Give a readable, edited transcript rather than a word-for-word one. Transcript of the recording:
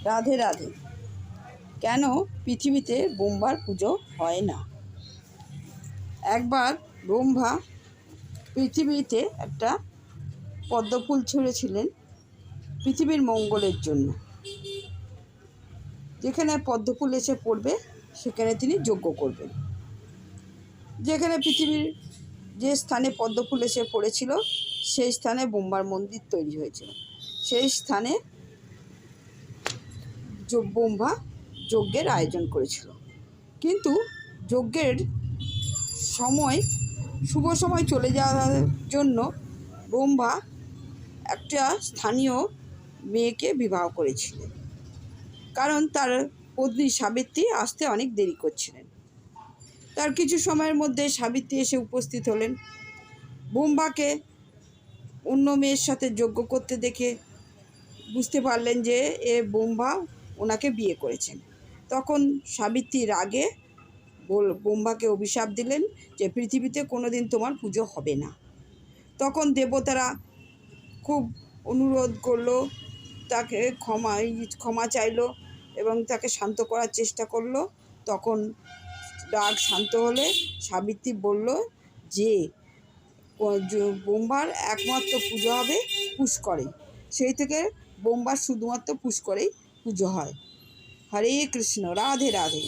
রাধে রাধে। কেন পৃথিবীতে ব্রহ্মার পুজো হয় না? একবার ব্রহ্মা পৃথিবীতে একটা পদ্মফুল ছুঁড়েছিলেন পৃথিবীর মঙ্গলের জন্য। যেখানে পদ্মফুল এসে পড়বে সেখানে তিনি যজ্ঞ করবেন। যেখানে পৃথিবীর যে স্থানে পদ্মফুল এসে পড়েছিল সেই স্থানে ব্রহ্মার মন্দির তৈরি হয়েছিল। সেই স্থানে ব্রহ্মা যজ্ঞের আয়োজন করেছিল, কিন্তু যজ্ঞের সময় শুভ সময় চলে যাওয়ার জন্য ব্রহ্মা একটা স্থানীয় মেয়েকে বিবাহ করেছিলেন, কারণ তার পত্নী সাবিত্রী আসতে অনেক দেরি করছিলেন। তার কিছু সময়ের মধ্যে সাবিত্রী এসে উপস্থিত হলেন। ব্রহ্মাকে অন্য মেয়ের সাথে যজ্ঞ করতে দেখে বুঝতে পারলেন যে ব্রহ্মা ওনাকে বিয়ে করেছেন। তখন সাবিত্রী রাগে ব্রহ্মাকে অভিশাপ দিলেন যে পৃথিবীতে কোনো দিন তোমার পুজো হবে না। তখন দেবতারা খুব অনুরোধ করলো, তাকে ক্ষমা চাইলো এবং তাকে শান্ত করার চেষ্টা করলো। তখন রাগ শান্ত হলে সাবিত্রী বলল যে ব্রহ্মার একমাত্র পুজো হবে পুষ্করে। সেই থেকে ব্রহ্মার শুধুমাত্র পুষ্করেই পুজো হয়। হরে কৃষ্ণ, রাধে রাধে।